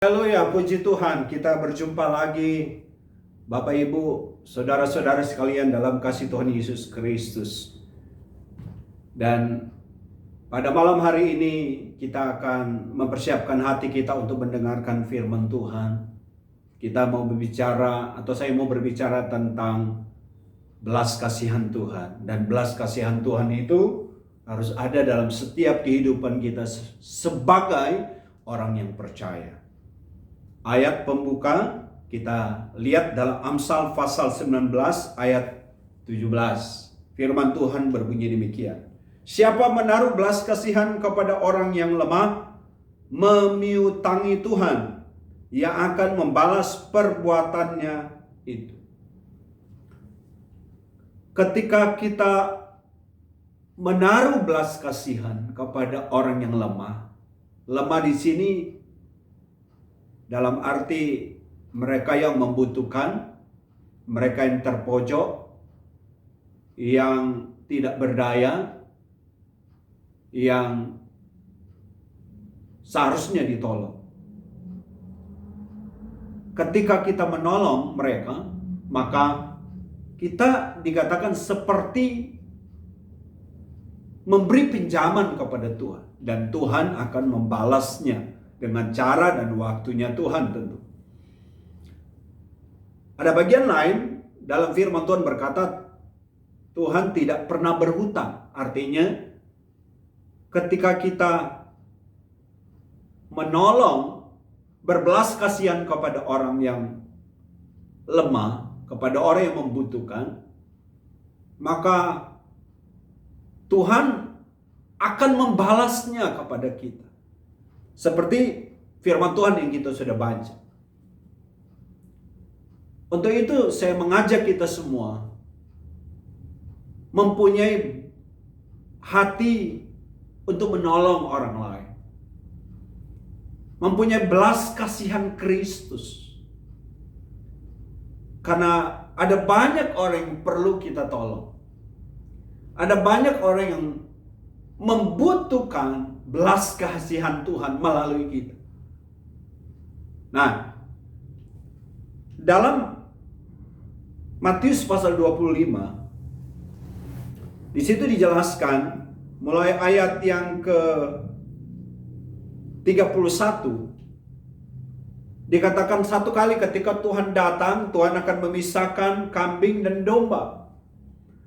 Haleluya, puji Tuhan, kita berjumpa lagi Bapak Ibu, saudara-saudara sekalian dalam kasih Tuhan Yesus Kristus. Dan pada malam hari ini kita akan mempersiapkan hati kita untuk mendengarkan firman Tuhan. Kita mau berbicara, atau saya mau berbicara tentang belas kasihan Tuhan. Dan belas kasihan Tuhan itu harus ada dalam setiap kehidupan kita sebagai orang yang percaya. Ayat pembuka kita lihat dalam Amsal pasal 19 ayat 17. Firman Tuhan berbunyi demikian. Siapa menaruh belas kasihan kepada orang yang lemah, memiutangi Tuhan yang akan membalas perbuatannya itu. Ketika kita menaruh belas kasihan kepada orang yang lemah di sini dalam arti mereka yang membutuhkan, mereka yang terpojok, yang tidak berdaya, yang seharusnya ditolong. Ketika kita menolong mereka, maka kita dikatakan seperti memberi pinjaman kepada Tuhan. Dan Tuhan akan membalasnya dengan cara dan waktunya Tuhan tentu. Ada bagian lain dalam firman Tuhan berkata, Tuhan tidak pernah berhutang. Artinya, ketika kita menolong, berbelas kasihan kepada orang yang lemah, kepada orang yang membutuhkan, maka Tuhan akan membalasnya kepada kita. Seperti firman Tuhan yang kita sudah baca. Untuk itu saya mengajak kita semua mempunyai hati untuk menolong orang lain. Mempunyai belas kasihan Kristus. Karena ada banyak orang yang perlu kita tolong. Ada banyak orang yang membutuhkan belas kasihan Tuhan melalui kita. Nah, dalam Matius pasal 25, di situ dijelaskan mulai ayat yang ke 31, dikatakan satu kali ketika Tuhan datang, Tuhan akan memisahkan kambing dan domba.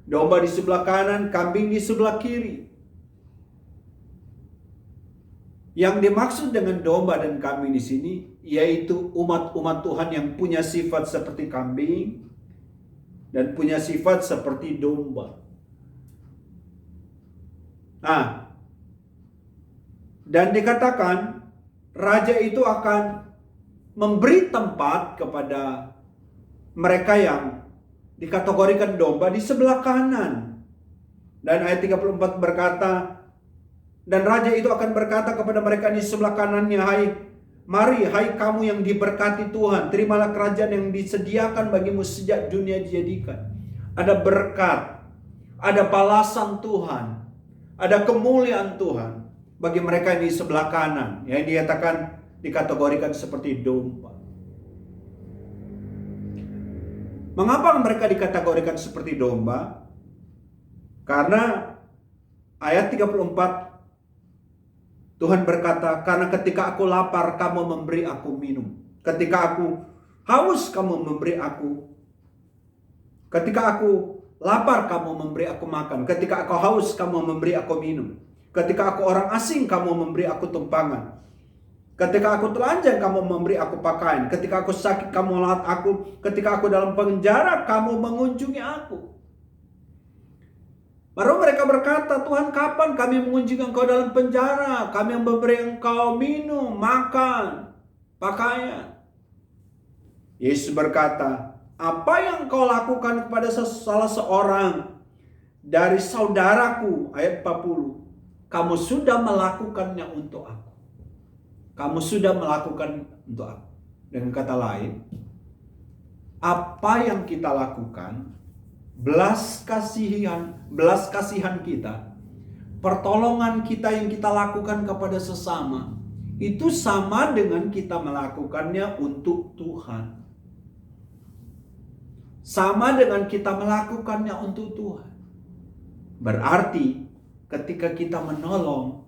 Domba di sebelah kanan, kambing di sebelah kiri. Yang dimaksud dengan domba dan kambing di sini yaitu umat-umat Tuhan yang punya sifat seperti kambing dan punya sifat seperti domba. Nah, dan dikatakan raja itu akan memberi tempat kepada mereka yang dikategorikan domba di sebelah kanan. Dan ayat 34 berkata, dan raja itu akan berkata kepada mereka di sebelah kanannya, Mari, hai kamu yang diberkati Tuhan, terimalah kerajaan yang disediakan bagimu sejak dunia dijadikan. Ada berkat, ada balasan Tuhan, ada kemuliaan Tuhan bagi mereka yang di sebelah kanan, yang dikategorikan seperti domba. Mengapa mereka dikategorikan seperti domba? Karena ayat 34 Tuhan berkata, karena ketika aku lapar, kamu memberi aku minum. Ketika aku haus, kamu memberi aku. Ketika aku lapar, kamu memberi aku makan. Ketika aku haus, kamu memberi aku minum. Ketika aku orang asing, kamu memberi aku tumpangan. Ketika aku telanjang, kamu memberi aku pakaian. Ketika aku sakit, kamu merawat aku. Ketika aku dalam penjara, kamu mengunjungi aku. Baru mereka berkata, Tuhan, kapan kami mengunjungi engkau dalam penjara? Kami memberi engkau minum, makan, pakaian. Yesus berkata, apa yang kau lakukan kepada salah seorang dari saudaraku, ayat 40, kamu sudah melakukannya untuk aku. Kamu sudah melakukan untuk aku. Dengan kata lain, apa yang kita lakukan, belas kasihan kita, pertolongan kita yang kita lakukan kepada sesama, itu sama dengan kita melakukannya untuk Tuhan. Sama dengan kita melakukannya untuk Tuhan. Berarti ketika kita menolong,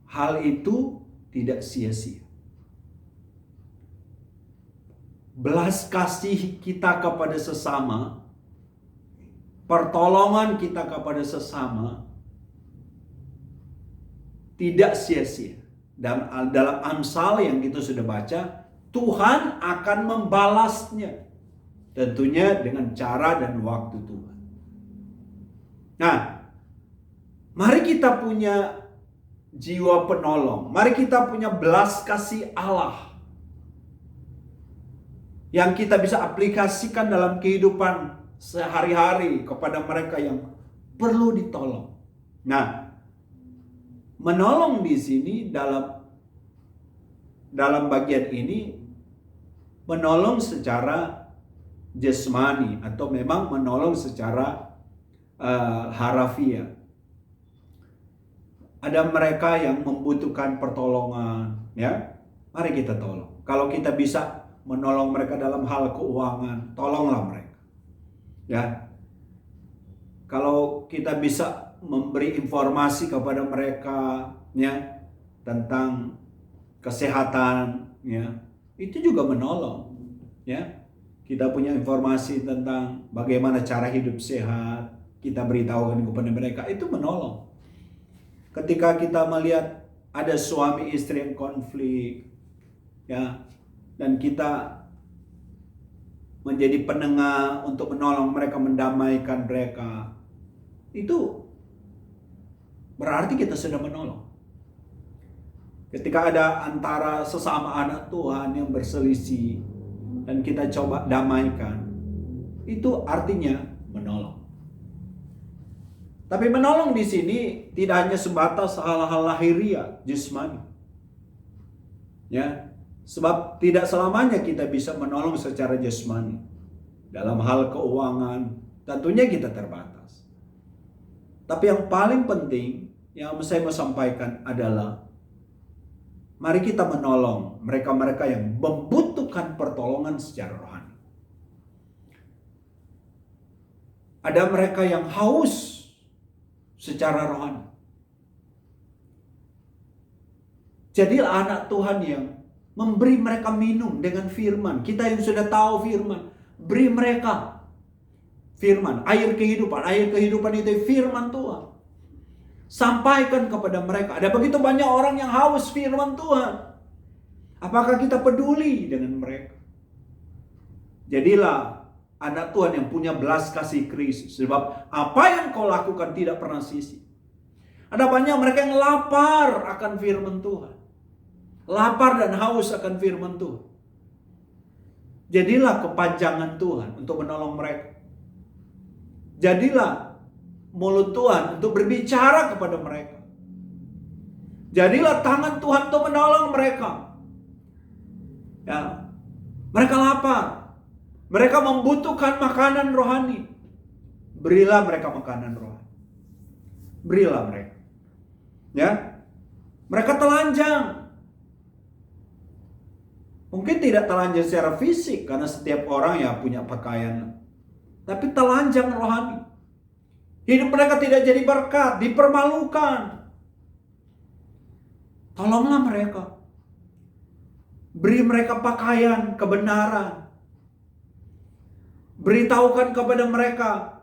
hal itu tidak sia-sia. Belas kasih kita kepada sesama, pertolongan kita kepada sesama, tidak sia-sia. Dan dalam Amsal yang kita sudah baca, Tuhan akan membalasnya. Tentunya dengan cara dan waktu Tuhan. Nah, mari kita punya jiwa penolong. Mari kita punya belas kasih Allah yang kita bisa aplikasikan dalam kehidupan sehari-hari kepada mereka yang perlu ditolong. Nah, menolong di sini dalam bagian ini menolong secara jasmani atau memang menolong secara harafiah. Ada mereka yang membutuhkan pertolongan, ya. Mari kita tolong. Kalau kita bisa menolong mereka dalam hal keuangan, tolonglah mereka. Ya. Kalau kita bisa memberi informasi kepada mereka, ya, tentang kesehatan, ya, itu juga menolong, ya. Kita punya informasi tentang bagaimana cara hidup sehat, kita beritahukan kepada mereka, itu menolong. Ketika kita melihat ada suami istri yang konflik, ya, dan kita menjadi penengah untuk menolong mereka, mendamaikan mereka, itu berarti kita sudah menolong. Ketika ada antara sesama anak Tuhan yang berselisih dan kita coba damaikan, itu artinya menolong. Tapi menolong di sini tidak hanya sebatas hal-hal lahiriah, jasmani. Ya, sebab tidak selamanya kita bisa menolong secara jasmani. Dalam hal keuangan, tentunya kita terbatas. Tapi yang paling penting yang saya mau sampaikan adalah mari kita menolong mereka-mereka yang membutuhkan pertolongan secara rohani. Ada mereka yang haus secara rohani. Jadilah anak Tuhan yang memberi mereka minum dengan firman. Kita yang sudah tahu firman, beri mereka firman, air kehidupan. Air kehidupan itu firman Tuhan. Sampaikan kepada mereka. Ada begitu banyak orang yang haus firman Tuhan. Apakah kita peduli dengan mereka? Jadilah anak Tuhan yang punya belas kasih Kristus. Sebab apa yang kau lakukan tidak pernah sisi. Ada banyak mereka yang lapar akan firman Tuhan. Lapar dan haus akan firman Tuhan. Jadilah kepanjangan Tuhan untuk menolong mereka. Jadilah mulut Tuhan untuk berbicara kepada mereka. Jadilah tangan Tuhan untuk menolong mereka. Ya, mereka lapar. Mereka membutuhkan makanan rohani. Berilah mereka makanan rohani. Berilah mereka. Ya. Mereka telanjang. Mungkin tidak telanjang secara fisik karena setiap orang ya punya pakaian. Tapi telanjang rohani. Hidup mereka tidak jadi berkat, dipermalukan. Tolonglah mereka. Beri mereka pakaian kebenaran. Beritahukan kepada mereka.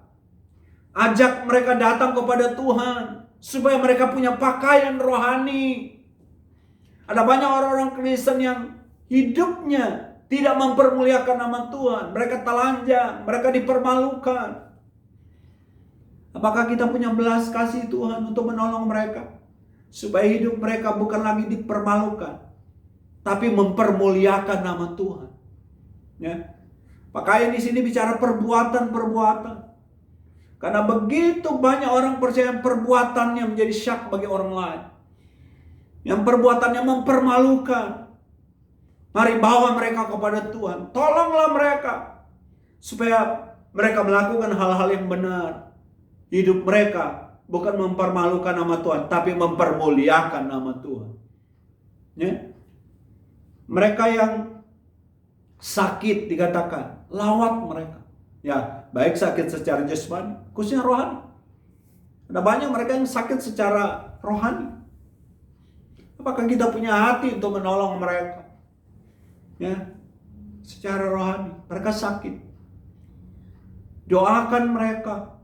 Ajak mereka datang kepada Tuhan. Supaya mereka punya pakaian rohani. Ada banyak orang-orang Kristen yang hidupnya tidak mempermuliakan nama Tuhan. Mereka telanjang. Mereka dipermalukan. Apakah kita punya belas kasih Tuhan untuk menolong mereka? Supaya hidup mereka bukan lagi dipermalukan. Tapi mempermuliakan nama Tuhan. Ya. Pakaian di sini bicara perbuatan-perbuatan. Karena begitu banyak orang percaya perbuatannya menjadi syak bagi orang lain. Yang perbuatannya mempermalukan. Mari bawa mereka kepada Tuhan. Tolonglah mereka. Supaya mereka melakukan hal-hal yang benar. Hidup mereka bukan mempermalukan nama Tuhan, tapi mempermuliakan nama Tuhan. Ya. Mereka yang sakit dikatakan, lawat mereka. Ya, baik sakit secara jasmani, khususnya rohani. Ada banyak mereka yang sakit secara rohani. Apakah kita punya hati untuk menolong mereka? Ya, secara rohani, mereka sakit. Doakan mereka.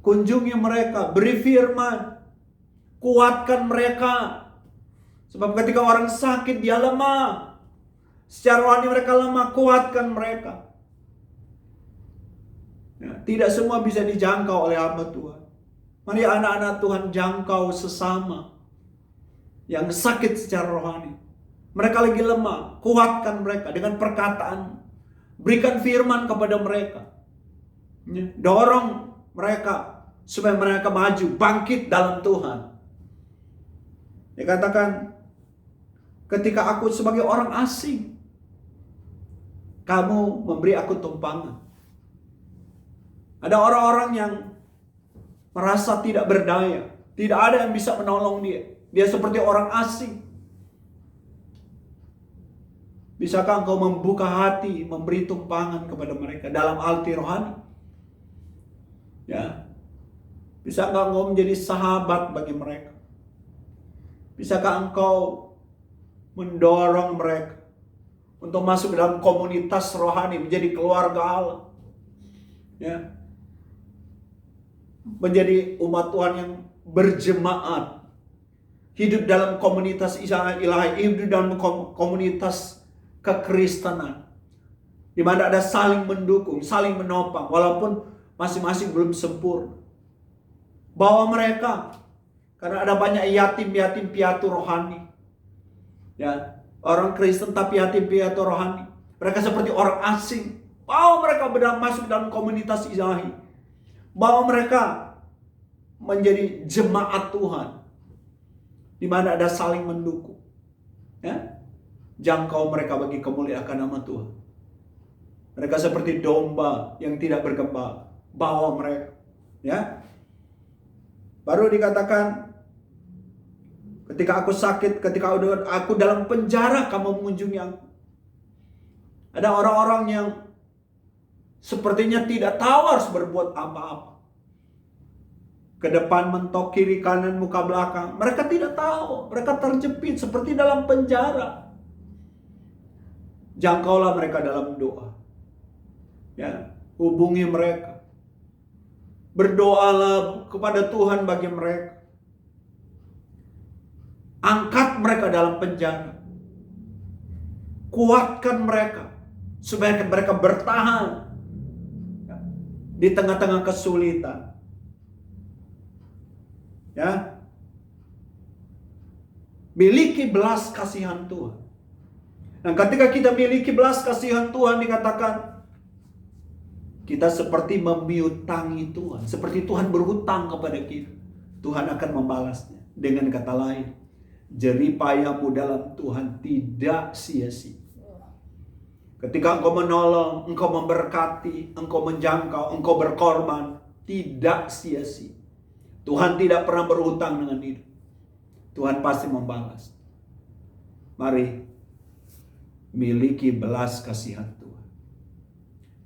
Kunjungi mereka, beri firman. Kuatkan mereka. Sebab ketika orang sakit dia lemah. Secara rohani mereka lemah, kuatkan mereka. Ya, tidak semua bisa dijangkau oleh hamba Tuhan. Mari anak-anak Tuhan jangkau sesama yang sakit secara rohani. Mereka lagi lemah, kuatkan mereka dengan perkataan. Berikan firman kepada mereka. Ya, dorong mereka supaya mereka maju, bangkit dalam Tuhan. Dikatakan, ketika aku sebagai orang asing, kamu memberi aku tumpangan. Ada orang-orang yang merasa tidak berdaya, tidak ada yang bisa menolong dia. Dia seperti orang asing. Bisakah engkau membuka hati, memberi tumpangan kepada mereka dalam arti rohani? Ya. Bisakah engkau menjadi sahabat bagi mereka? Bisakah engkau mendorong mereka untuk masuk dalam komunitas rohani, menjadi keluarga Allah? Ya. Menjadi umat Tuhan yang berjemaat. Hidup dalam komunitas ilahi, hidup dalam komunitas kekristenan. Di mana ada saling mendukung, saling menopang, walaupun masing-masing belum sempurna. Bawa mereka, karena ada banyak yatim-yatim piatu rohani. Ya, orang Kristen tapi yatim piatu rohani. Mereka seperti orang asing. Bawa mereka masuk dalam komunitas ilahi. Bawa mereka menjadi jemaat Tuhan, di mana ada saling mendukung. Ya, jangkau mereka bagi kemuliaan nama Tuhan. Mereka seperti domba yang tidak bergembala. Bawa mereka. Ya. Baru dikatakan, ketika aku sakit, ketika aku dalam penjara, kamu mengunjungi aku. Ada orang-orang yang sepertinya tidak tahu harus berbuat apa-apa. Ke depan mentok, kiri kanan, muka belakang. Mereka tidak tahu. Mereka terjepit seperti dalam penjara. Jangkaulah mereka dalam doa. Ya, hubungi mereka. Berdoalah kepada Tuhan bagi mereka. Angkat mereka dalam penjara. Kuatkan mereka supaya mereka bertahan di tengah-tengah kesulitan. Ya. Miliki belas kasihan Tuhan. Dan ketika kita miliki belas kasihan Tuhan, dikatakan kita seperti memiutangi Tuhan. Seperti Tuhan berhutang kepada kita. Tuhan akan membalasnya. Dengan kata lain, jerih payahmu dalam Tuhan tidak sia-sia. Ketika engkau menolong, engkau memberkati, engkau menjangkau, engkau berkorban, tidak sia-sia. Tuhan tidak pernah berhutang dengan itu. Tuhan pasti membalas. Mari miliki belas kasihan Tuhan.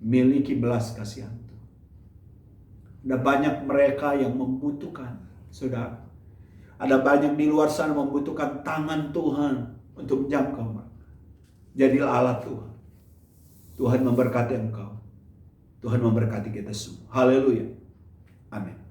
Miliki belas kasihan Tuhan. Ada banyak mereka yang membutuhkan, saudara. Ada banyak di luar sana membutuhkan tangan Tuhan untuk menjangkau mereka. Jadilah alat Tuhan. Tuhan memberkati engkau. Tuhan memberkati kita semua. Haleluya. Amin.